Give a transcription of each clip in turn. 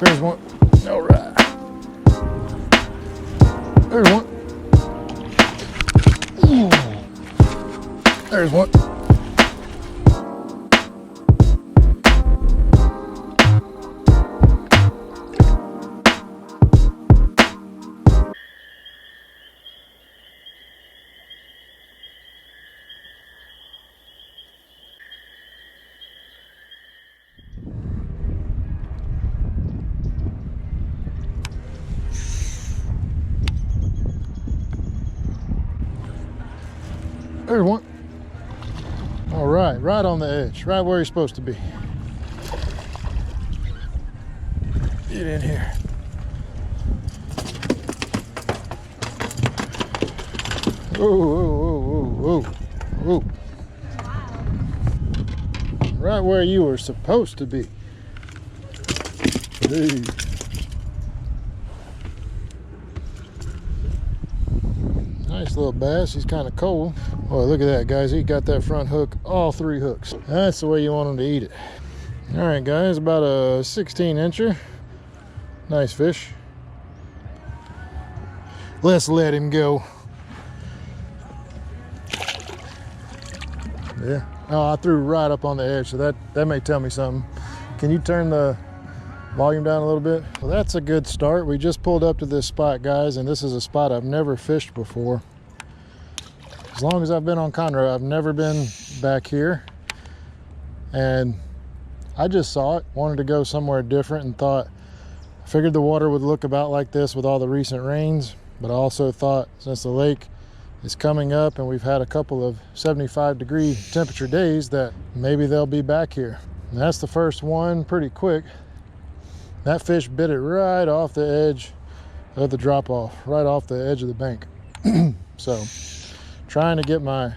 There's one. All right. There's one. Ooh. There's one. There's one. All right, right on the edge, right where he's supposed to be. Get in here. Whoa, whoa, whoa, whoa, whoa. Right where you were supposed to be. Hey. Nice little bass. He's kind of cold. Boy, look at that, guys. He got that front hook, all 3 hooks. That's the way you want him to eat it. All right, guys, about a 16-incher. Nice fish. Let's let him go. Yeah. Oh, I threw right up on the edge, so that may tell me something. Can you turn the volume down a little bit? Well, that's a good start. We just pulled up to this spot, guys, and this is a spot I've never fished before. As long as I've been on Conroe, I've never been back here. And I just saw it, wanted to go somewhere different, and I figured the water would look about like this with all the recent rains, but I also thought since the lake is coming up and we've had a couple of 75-degree temperature days that maybe they'll be back here. And that's the first one, pretty quick. That fish bit it right off the edge of the drop off, right off the edge of the bank. So trying to get my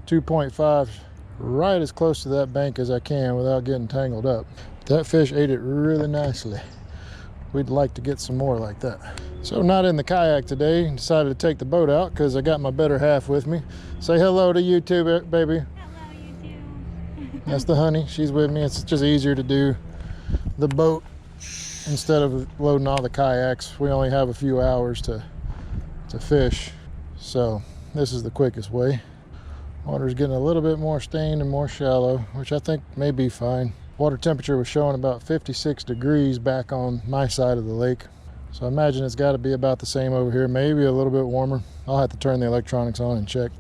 2.5 right as close to that bank as I can without getting tangled up. That fish ate it really nicely. We'd like to get some more like that. So not in the kayak today, decided to take the boat out because I got my better half with me. Say hello to YouTube, baby. Hello, YouTube. That's the honey, she's with me. It's just easier to do the boat instead of loading all the kayaks. We only have a few hours to fish, so this is the quickest way. Water's getting a little bit more stained and more shallow, which I think may be fine. Water temperature was showing about 56 degrees back on my side of the lake. So I imagine it's got to be about the same over here, maybe a little bit warmer. I'll have to turn the electronics on and check.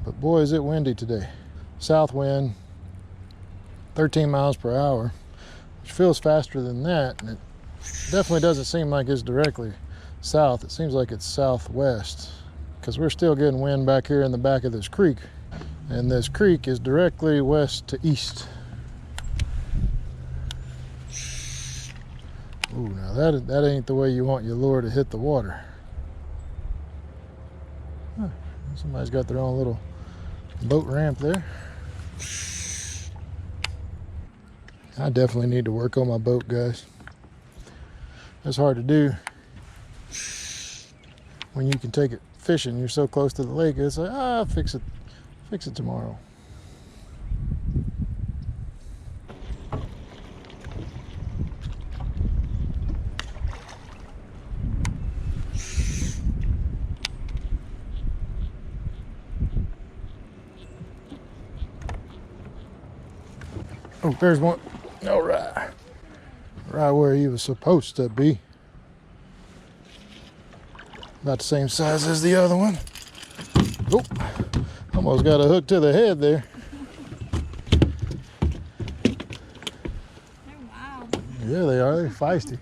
But boy, is it windy today. South wind, 13 miles per hour, which feels faster than that. And it definitely doesn't seem like it's directly south. It seems like it's southwest, because we're still getting wind back here in the back of this creek. And this creek is directly west to east. Ooh, now that ain't the way you want your lure to hit the water. Huh, somebody's got their own little boat ramp there. I definitely need to work on my boat, guys. That's hard to do when you can take it fishing. You're so close to the lake. It's like, I'll fix it tomorrow. Oh, there's one. All right. Right where he was supposed to be. About the same size as the other one. Oh, almost got a hook to the head there. They're wild. Yeah, they are. They're feisty.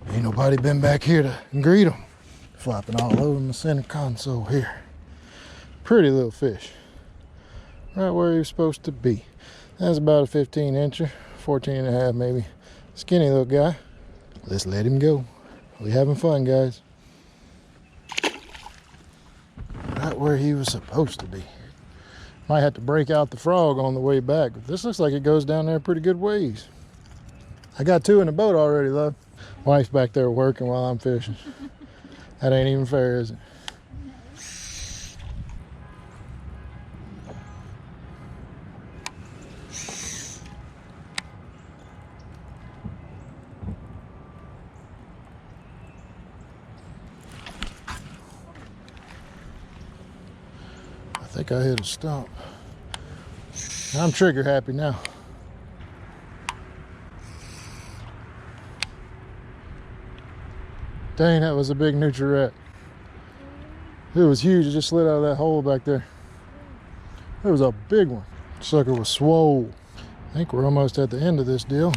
Ain't nobody been back here to greet them. Flopping all over the center console here. Pretty little fish. Right where he was supposed to be. That's about a 15-incher, 14 and a half maybe. Skinny little guy. Let's let him go. We having fun, guys. Right where he was supposed to be. Might have to break out the frog on the way back, but this looks like it goes down there pretty good ways. I got 2 in the boat already, love. Wife's back there working while I'm fishing. That ain't even fair, is it? think I hit a stump. I'm trigger happy now. Dang, that was a big nutria rat. It was huge. It just slid out of that hole back there. It was a big one. Sucker was swole. I think we're almost at the end of this deal.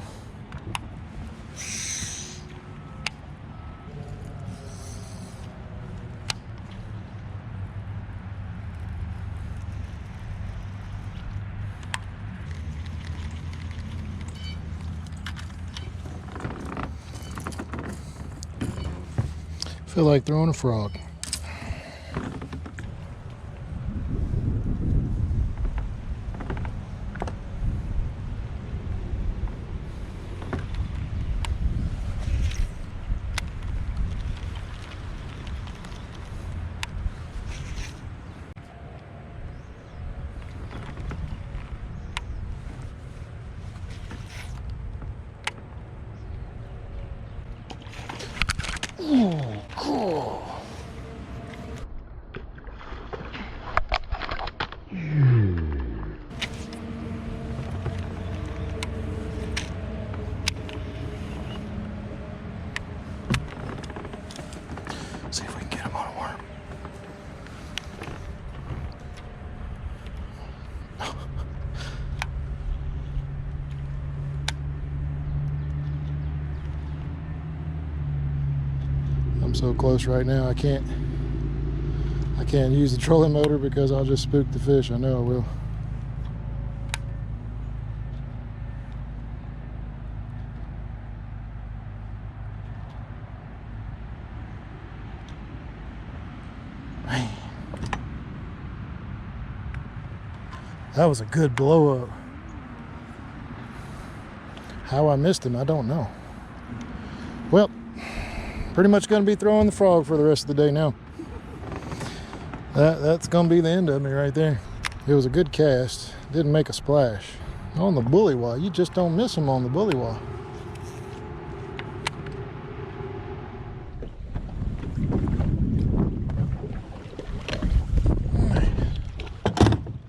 Feel like throwing a frog. Oh, cool. See if we can get him on a worm. I'm so close right now. I can't use the trolling motor because I'll just spook the fish. I know I will. Man. That was a good blow up. How I missed him, I don't know. Well, pretty much going to be throwing the frog for the rest of the day now. That's going to be the end of me right there. It was a good cast. Didn't make a splash. On the bully wall, you just don't miss them on the bully wall.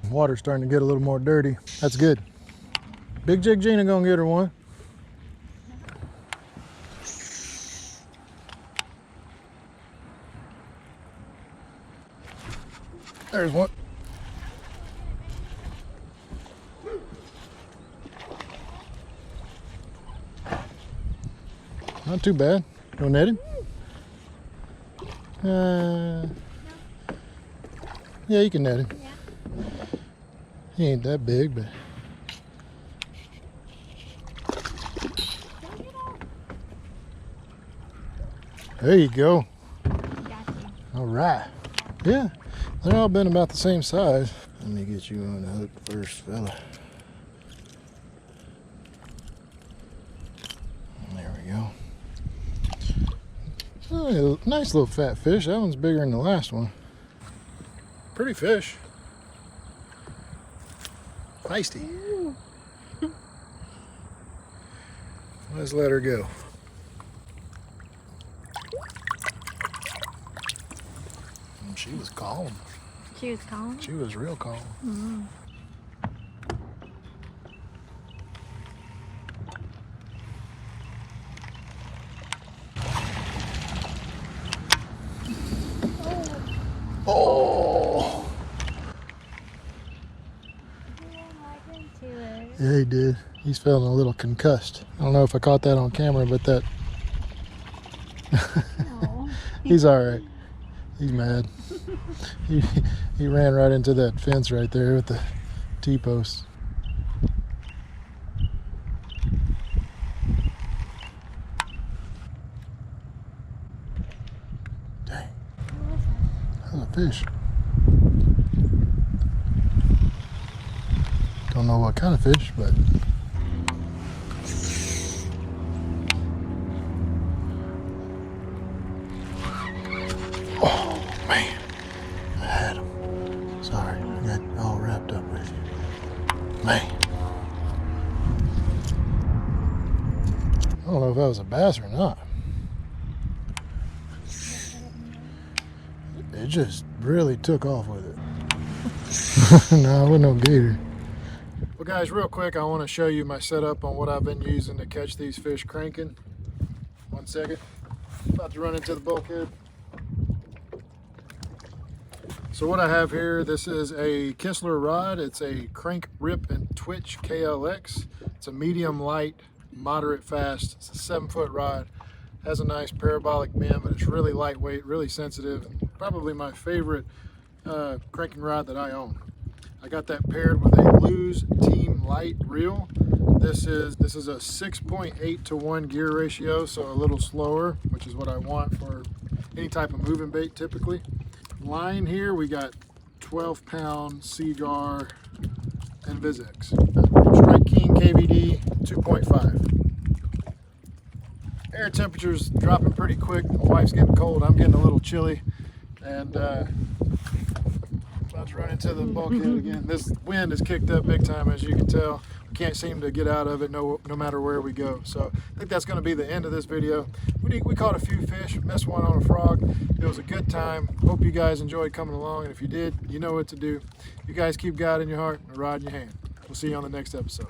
Water's starting to get a little more dirty. That's good. Big Jig Gina gonna get her one. There's one. Not too bad. Go net him? Yeah, you can net him. He ain't that big, but there you go. All right. Yeah, they're all been about the same size. Let me get you on the hook first, fella. There we go. Oh, nice little fat fish. That one's bigger than the last one. Pretty fish. Feisty. Let's let her go. She was calm. She was calm? She was real calm. Mm-hmm. Oh! Yeah, he did. He's feeling a little concussed. I don't know if I caught that on camera, but that... No. He's all right. He's mad. He ran right into that fence right there with the T-posts. Dang. That was a fish. Don't know what kind of fish, but oh man, I had him. Sorry, I got all wrapped up with you. Man, I don't know if that was a bass or not. It just really took off with it. No, it wasn't no gator. Well guys, real quick, I want to show you my setup on what I've been using to catch these fish cranking. 1 second. About to run into the bulkhead. So what I have here, this is a Kistler rod. It's a Crank, Rip, and Twitch KLX. It's a medium light, moderate fast. It's a 7-foot rod. Has a nice parabolic bend, but it's really lightweight, really sensitive. Probably my favorite cranking rod that I own. I got that paired with a Lose Team Light reel. This is a 6.8 to 1 gear ratio, so a little slower, which is what I want for any type of moving bait typically. Line here, we got 12-pound Seagar and Vizex. Strike King KVD 2.5. Air temperature's dropping pretty quick. My wife's getting cold. I'm getting a little chilly, and about to run into the bulkhead again. This wind has kicked up big time, as you can tell. We can't seem to get out of it no matter where we go. So I think that's going to be the end of this video. We caught a few fish, missed one on a frog. It was a good time. Hope you guys enjoyed coming along, and if you did, you know what to do. You guys keep God in your heart and a rod in your hand. We'll see you on the next episode.